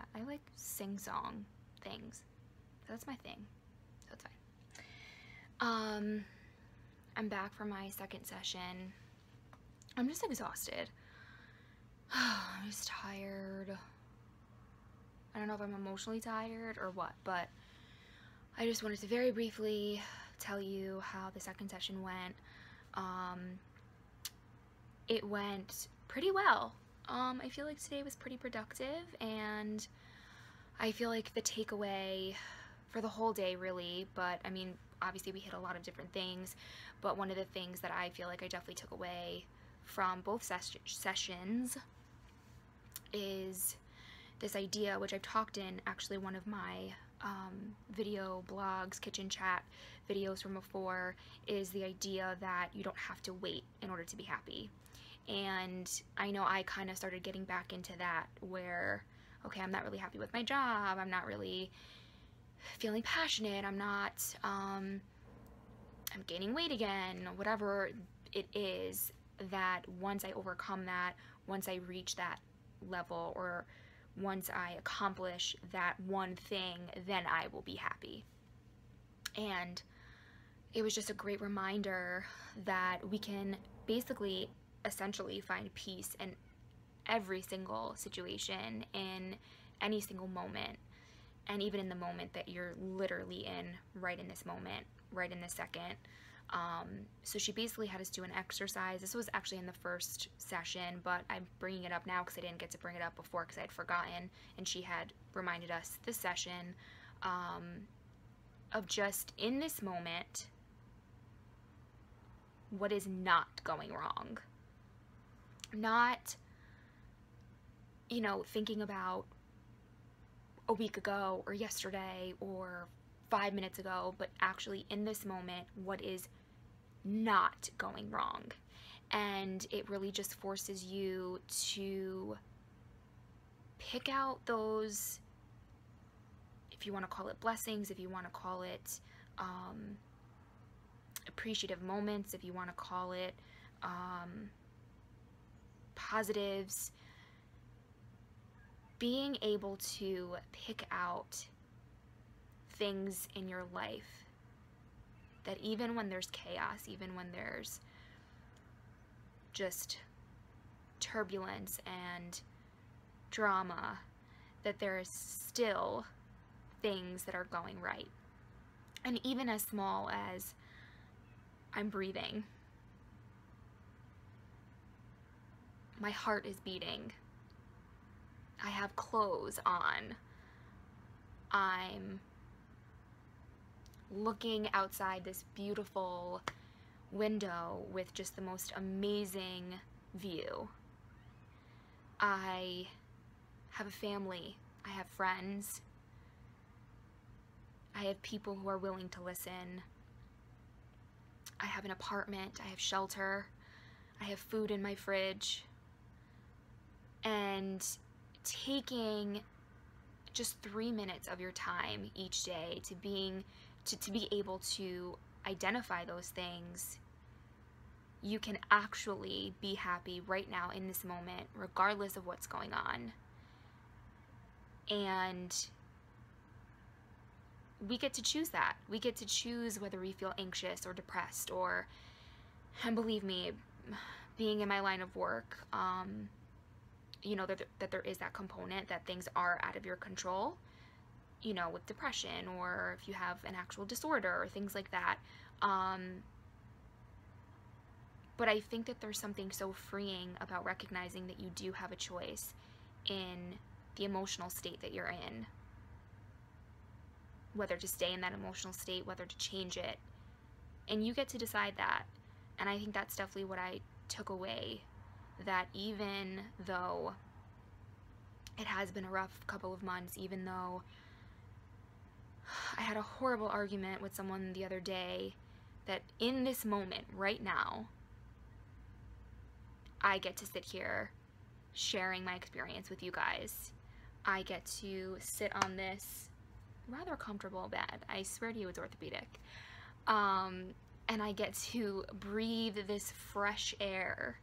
that. I like sing-song things. That's my thing. So it's fine. I'm back from my second session. I'm just exhausted. I'm just tired. I don't know if I'm emotionally tired or what, but I just wanted to very briefly tell you how the second session went. It went pretty well. I feel like today was pretty productive, and I feel like the takeaway for the whole day, really, but I mean, obviously we hit a lot of different things, but one of the things that I feel like I definitely took away from both sessions is this idea, which I've talked in actually one of my video blogs, kitchen chat videos from before, is the idea that you don't have to wait in order to be happy. And I know I kind of started getting back into that, where, okay, I'm not really happy with my job, I'm not really feeling passionate, I'm gaining weight again, whatever it is, that once I overcome that, once I reach that level, or once I accomplish that one thing, then I will be happy. And it was just a great reminder that we can basically, essentially, find peace in every single situation, in any single moment, and even in the moment that you're literally in, right in this moment, right in this second. So she basically had us do an exercise. This was actually in the first session, but I'm bringing it up now because I didn't get to bring it up before because I had forgotten, and she had reminded us this session of just in this moment, what is not going wrong. Not, you know, thinking about a week ago or yesterday or 5 minutes ago, but actually in this moment, what is not going wrong. And it really just forces you to pick out those, if you want to call it blessings, if you want to call it appreciative moments, if you want to call it positives, being able to pick out things in your life that even when there's chaos, even when there's just turbulence and drama, that there is still things that are going right. And even as small as I'm breathing, my heart is beating, I have clothes on, I'm looking outside this beautiful window with just the most amazing view. I have a family, I have friends, I have people who are willing to listen, I have an apartment, I have shelter, I have food in my fridge. And taking just 3 minutes of your time each day to be able to identify those things, you can actually be happy right now in this moment, regardless of what's going on. And we get to choose that. We get to choose whether we feel anxious or depressed, or, and believe me, being in my line of work, you know, that there is that component that things are out of your control, you know, with depression, or if you have an actual disorder or things like that. But I think that there's something so freeing about recognizing that you do have a choice in the emotional state that you're in, whether to stay in that emotional state, whether to change it, and you get to decide that. And I think that's definitely what I took away, that even though it has been a rough couple of months, even though I had a horrible argument with someone the other day, that in this moment, right now, I get to sit here sharing my experience with you guys. I get to sit on this rather comfortable bed. I swear to you, it's orthopedic. And I get to breathe this fresh air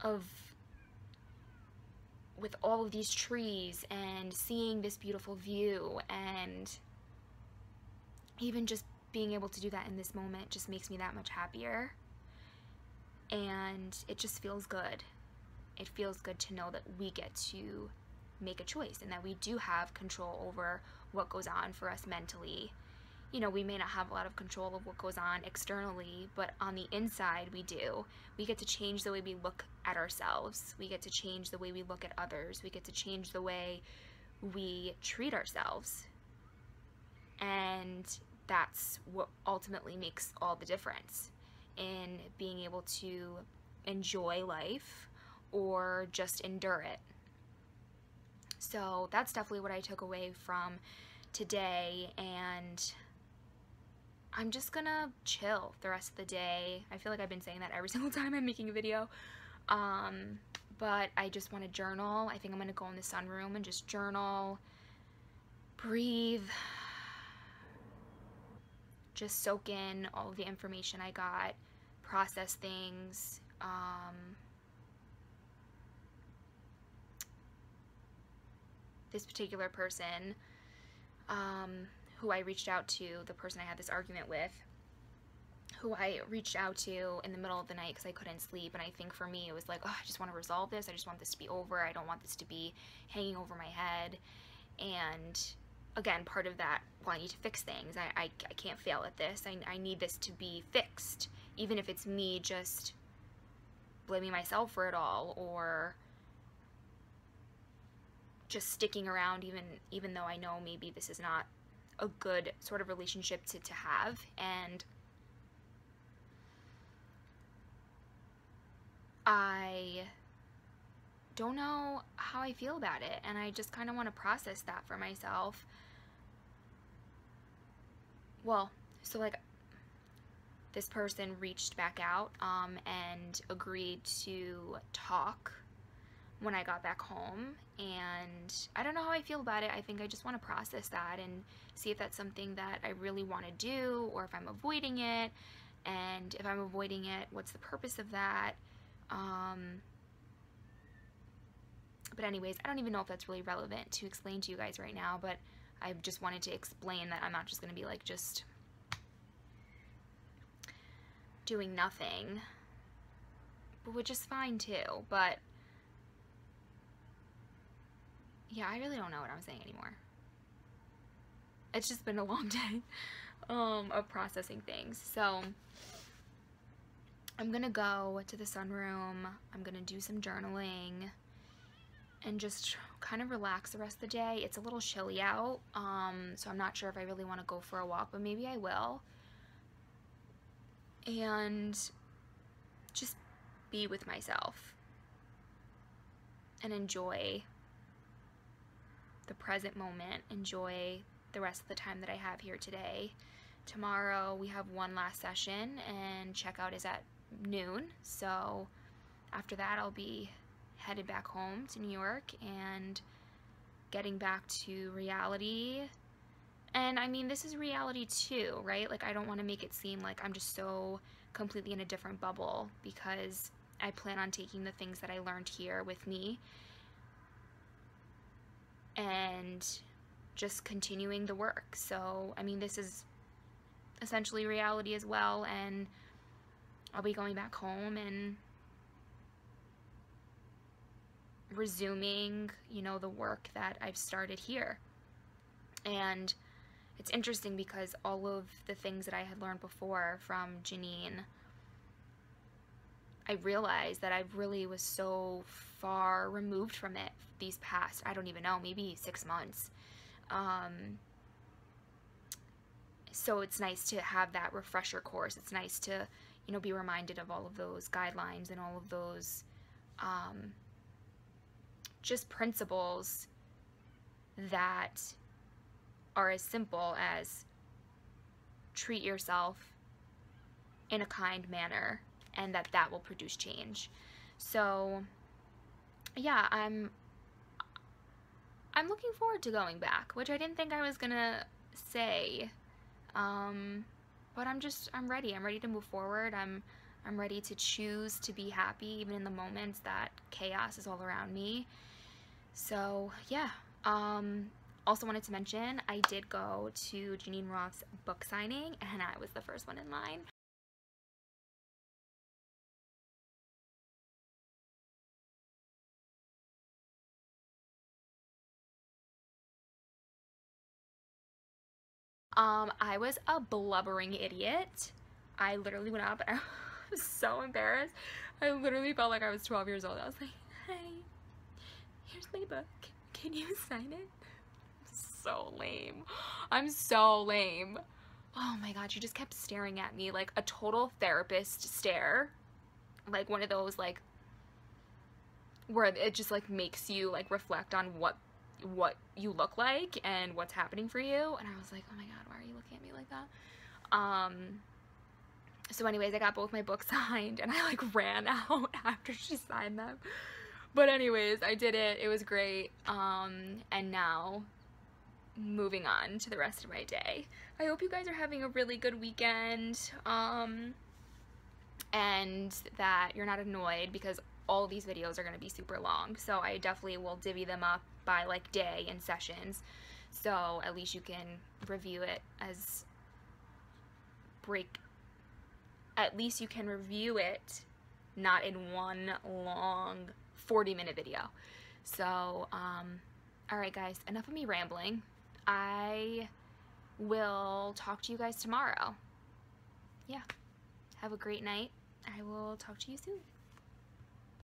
of with all of these trees and seeing this beautiful view, and even just being able to do that in this moment just makes me that much happier. And it just feels good. It feels good to know that we get to make a choice and that we do have control over what goes on for us mentally. You know, we may not have a lot of control of what goes on externally, but on the inside we do. We get to change the way we look at ourselves. We get to change the way we look at others. We get to change the way we treat ourselves. And that's what ultimately makes all the difference in being able to enjoy life or just endure it. So that's definitely what I took away from today, and I'm just gonna chill the rest of the day. I feel like I've been saying that every single time I'm making a video. But I just want to journal. I think I'm gonna go in the sunroom and just journal, breathe, just soak in all of the information I got, process things. This particular person, who I reached out to, the person I had this argument with, who I reached out to in the middle of the night because I couldn't sleep, and I think for me it was like, oh, I just want to resolve this, I just want this to be over, I don't want this to be hanging over my head. And again, part of that, well, I need to fix things, I can't fail at this, I need this to be fixed, even if it's me just blaming myself for it all, or just sticking around even though I know maybe this is not a good sort of relationship to have. And I don't know how I feel about it, and I just kind of want to process that for myself. Well, so like, this person reached back out and agreed to talk when I got back home, and I don't know how I feel about it. I think I just want to process that and see if that's something that I really want to do, or if I'm avoiding it, and if I'm avoiding it, what's the purpose of that? But anyways, I don't even know if that's really relevant to explain to you guys right now, but I just wanted to explain that I'm not just going to be like just doing nothing, but which is fine too. But yeah, I really don't know what I'm saying anymore. It's just been a long day of processing things. So I'm gonna go to the sunroom, I'm gonna do some journaling, and just kind of relax the rest of the day. It's a little chilly out, so I'm not sure if I really want to go for a walk, but maybe I will. And just be with myself and enjoy the present moment, enjoy the rest of the time that I have here today. Tomorrow we have one last session, and checkout is at noon, so after that I'll be headed back home to New York and getting back to reality. And I mean, this is reality too, right? Like, I don't want to make it seem like I'm just so completely in a different bubble, because I plan on taking the things that I learned here with me and just continuing the work. So, I mean, this is essentially reality as well, and I'll be going back home and resuming, you know, the work that I've started here. And it's interesting because all of the things that I had learned before from Janine, I realized that I really was so far removed from it these past, I don't even know, maybe 6 months. So it's nice to have that refresher course. It's nice to, you know, be reminded of all of those guidelines and all of those just principles that are as simple as treat yourself in a kind manner, and that will produce change. So yeah, I'm looking forward to going back, which I didn't think I was gonna say, but I'm ready to move forward. I'm ready to choose to be happy even in the moments that chaos is all around me. So yeah, also wanted to mention I did go to Janine Roth's book signing and I was the first one in line. I was a blubbering idiot. I literally went up and I was so embarrassed. I literally felt like I was 12 years old. I was like, hey, here's my book. Can you sign it? So lame. I'm so lame. Oh my god, she just kept staring at me like a total therapist stare. Like one of those like where it just like makes you like reflect on what you look like and what's happening for you. And I was like, oh my god, why are you looking at me like that? So anyways, I got both my books signed and I like ran out after she signed them. But anyways, I did it. It was great. And now moving on to the rest of my day. I hope you guys are having a really good weekend. And that you're not annoyed because all of these videos are going to be super long. So I definitely will divvy them up by like day and sessions. So at least you can review it as at least you can review it not in one long 40-minute video. So, alright guys, enough of me rambling. I will talk to you guys tomorrow. Yeah, have a great night. I will talk to you soon.